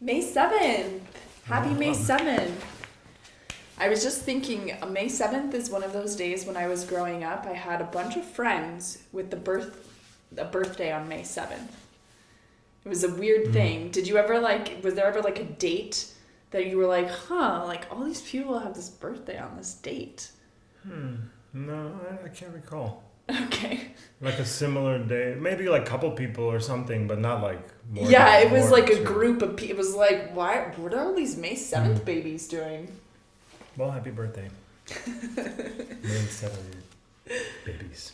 May 7th. Happy May Welcome. 7th. I was just thinking, May 7th is one of those days when I was growing up. I had a bunch of friends with a birthday on May 7th. It was a weird thing. Did you ever was there ever like a date that you were like, like all these people have this birthday on this date? No, I can't recall. Okay. Like a similar day, maybe like a couple people or something, but not like more. Yeah, than, it was more like than a two. group of people. It was like, what are all these May 7th babies doing? Well, happy birthday. May 7 babies.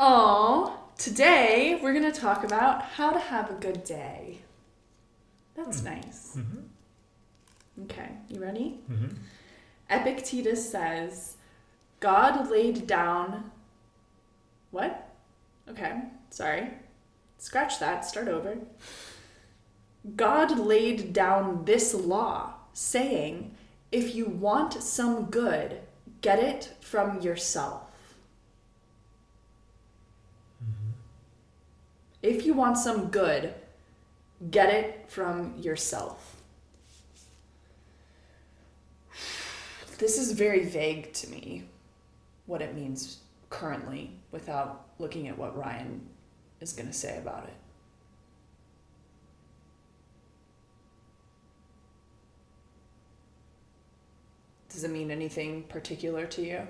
Aw, today we're going to talk about how to have a good day. That's nice. Mm-hmm. Okay, you ready? Mm-hmm. Epictetus says, God laid down... What? Okay, sorry. Scratch that, start over. God laid down this law, saying, if you want some good, get it from yourself. Mm-hmm. If you want some good, get it from yourself. This is very vague to me, what it means currently, without looking at what Ryan is going to say about it. Does it mean anything particular to you?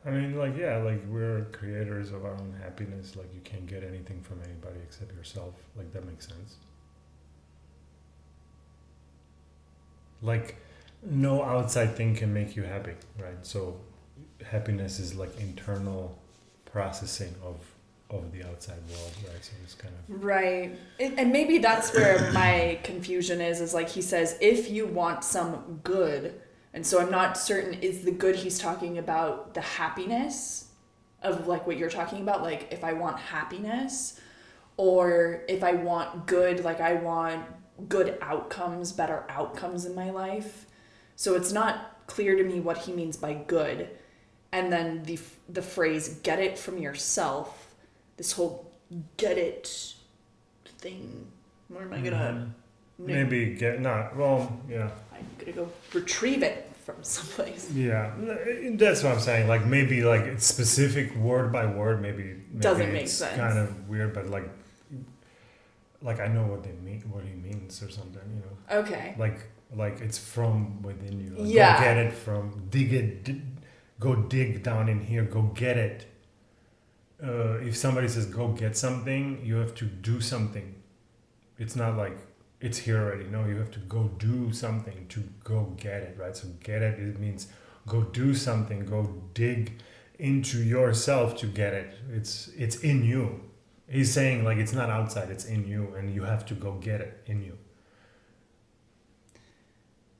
I mean, like, yeah, like we're creators of our own happiness. Like, you can't get anything from anybody except yourself. Like, that makes sense. Like, no outside thing can make you happy, right? So, happiness is like internal processing of the outside world, right? So it's kind of Right. And maybe that's where my confusion is like he says, if you want some good. And so I'm not certain, is the good he's talking about the happiness of like what you're talking about? Like if I want happiness, or if I want good, like I want good outcomes, better outcomes in my life. So it's not clear to me what he means by good. And then the phrase, get it from yourself, this whole get it thing. Where am I gonna... maybe get not well, yeah. I'm gonna go retrieve it from someplace. Yeah, that's what I'm saying. Like maybe like it's specific word by word. Maybe Doesn't make it's sense. kind of weird, but like I know what they mean, what he means or something. You know. Okay. Like it's from within you. Like, Yeah. Go get it from go dig down in here. Go get it. If somebody says go get something, you have to do something. It's not like it's here already. No, you have to go do something to go get it, right? So get it, it means go do something, go dig into yourself to get it. It's in you. He's saying like it's not outside, it's in you, and you have to go get it in you.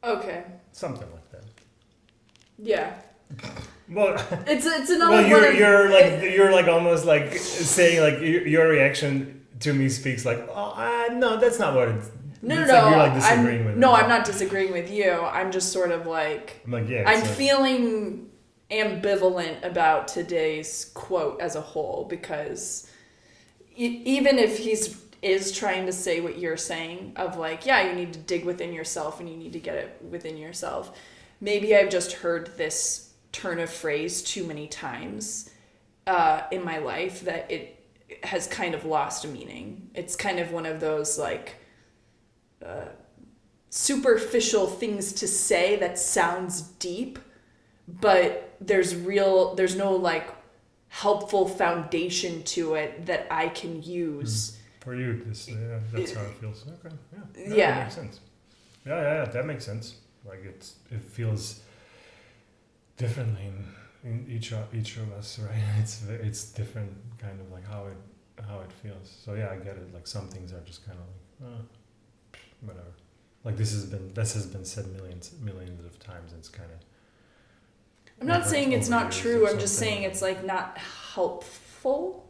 Okay. Something like that. Yeah. Well, It's another well, one. you're like almost like saying like your reaction to me speaks like, oh, no, that's not what it's. No. It's like you're like disagreeing with me. No, I'm not disagreeing with you. I'm just sort of like... I'm like, yeah. I'm feeling ambivalent about today's quote as a whole, because even if is trying to say what you're saying of like, yeah, you need to dig within yourself and you need to get it within yourself. Maybe I've just heard this turn of phrase too many times in my life that it has kind of lost meaning. It's kind of one of those like superficial things to say that sounds deep, but there's no like helpful foundation to it that I can use. For you, that's how it feels. Okay, yeah. Yeah. That makes sense. Yeah, that makes sense. Like it feels differently in each of us, right? It's different, kind of like how it feels. So yeah, I get it. Like some things are just kind of like, whatever. Like this has been said millions of times. And it's kind of. I'm not saying it's not true. I'm just something. saying it's like not helpful.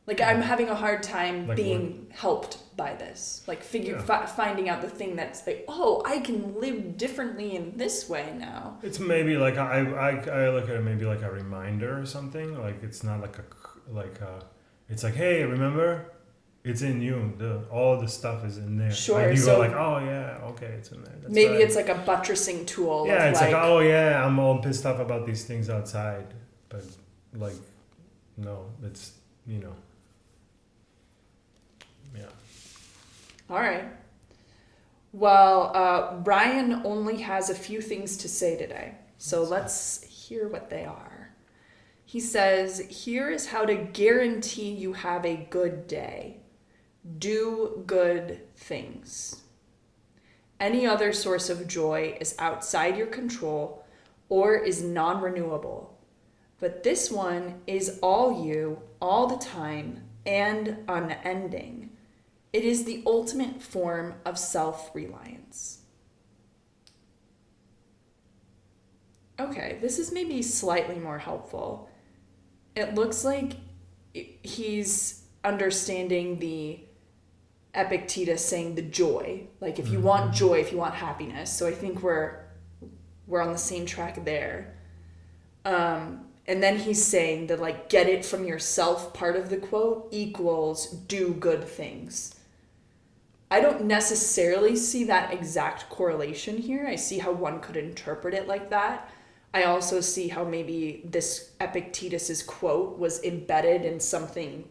Like I'm having a hard time Like being helped by this. Like finding out the thing that's like, oh, I can live differently in this way now. It's maybe like I look at it maybe like a reminder or something. Like it's not like a it's like, hey, remember It's in you. All the stuff is in there. Sure. And you So go like, oh yeah, okay, it's in there. That's maybe right. it's like a buttressing tool. Yeah, of it's like, oh yeah, I'm all pissed off about these things outside, but like, no, it's yeah. All right. Well, Ryan only has a few things to say today, so let's hear what they are. He says, here is how to guarantee you have a good day. Do good things. Any other source of joy is outside your control or is non-renewable. But this one is all you, all the time, and unending. It is the ultimate form of self-reliance. Okay, this is maybe slightly more helpful. It looks like he's understanding the Epictetus saying the joy. Like if you want joy, if you want happiness. So I think we're on the same track there. And then he's saying that like get it from yourself part of the quote equals do good things. I don't necessarily see that exact correlation here. I see how one could interpret it like that. I also see how maybe this Epictetus's quote was embedded in something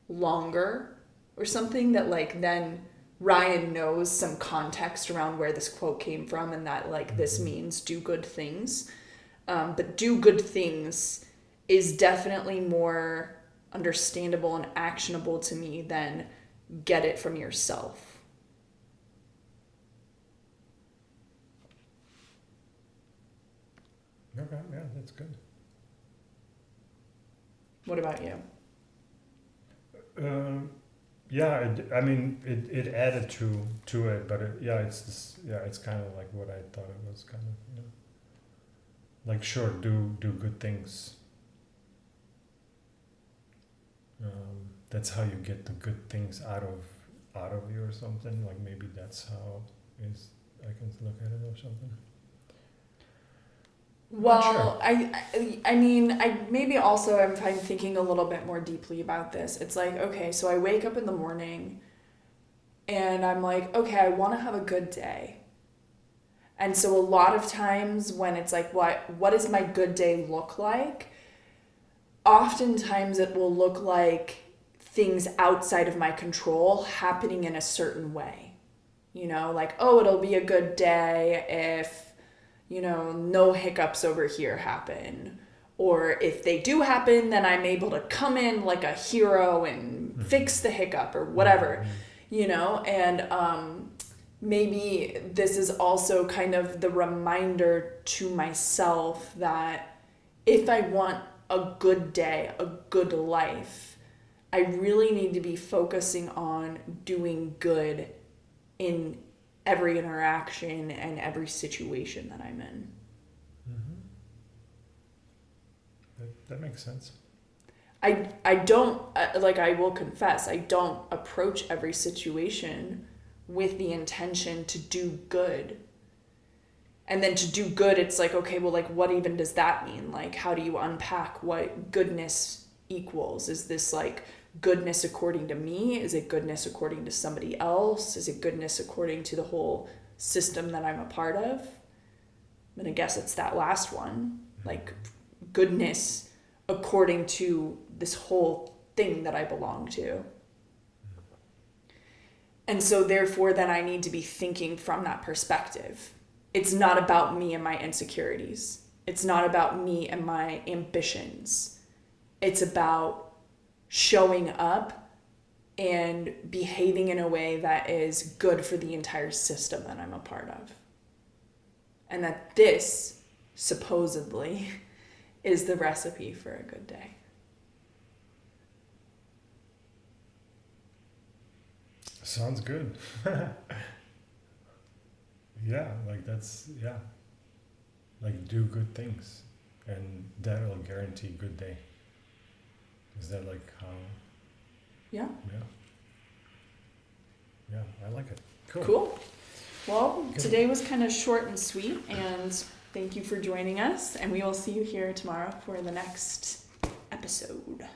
longer or something that like then Ryan knows some context around where this quote came from and that like this means do good things. But do good things is definitely more understandable and actionable to me than get it from yourself. Okay, yeah, that's good. What about you? Yeah, it added to it, but it's kind of like what I thought it was kind of, like sure, do good things. That's how you get the good things out of you or something. Like maybe that's how I can look at it or something. Well, sure. I mean, I maybe also if I'm thinking a little bit more deeply about this, it's like, okay, so I wake up in the morning and I'm like, okay, I want to have a good day. And so a lot of times when it's like, what does my good day look like? Oftentimes it will look like things outside of my control happening in a certain way. Like, oh, it'll be a good day if no hiccups over here happen. Or if they do happen, then I'm able to come in like a hero and fix the hiccup or whatever, and maybe this is also kind of the reminder to myself that if I want a good day, a good life, I really need to be focusing on doing good in every interaction and every situation that I'm in. That makes sense. I don't, I will confess, I don't approach every situation with the intention to do good. And then to do good, it's like, okay, well, like, what even does that mean? Like, how do you unpack what goodness equals? Is this like goodness according to me? Is it goodness according to somebody else? Is it goodness according to the whole system that I'm a part of? And I guess it's that last one, like goodness according to this whole thing that I belong to. And so therefore then I need to be thinking from that perspective. It's not about me and my insecurities. It's not about me and my ambitions. It's about showing up and behaving in a way that is good for the entire system that I'm a part of. And that this, supposedly, is the recipe for a good day. Sounds good. Yeah, like that's, yeah. Like do good things and that'll guarantee a good day. Is that like how? Yeah. Yeah, I like it. Cool. Well, Good. Today was kind of short and sweet, and thank you for joining us, and we will see you here tomorrow for the next episode.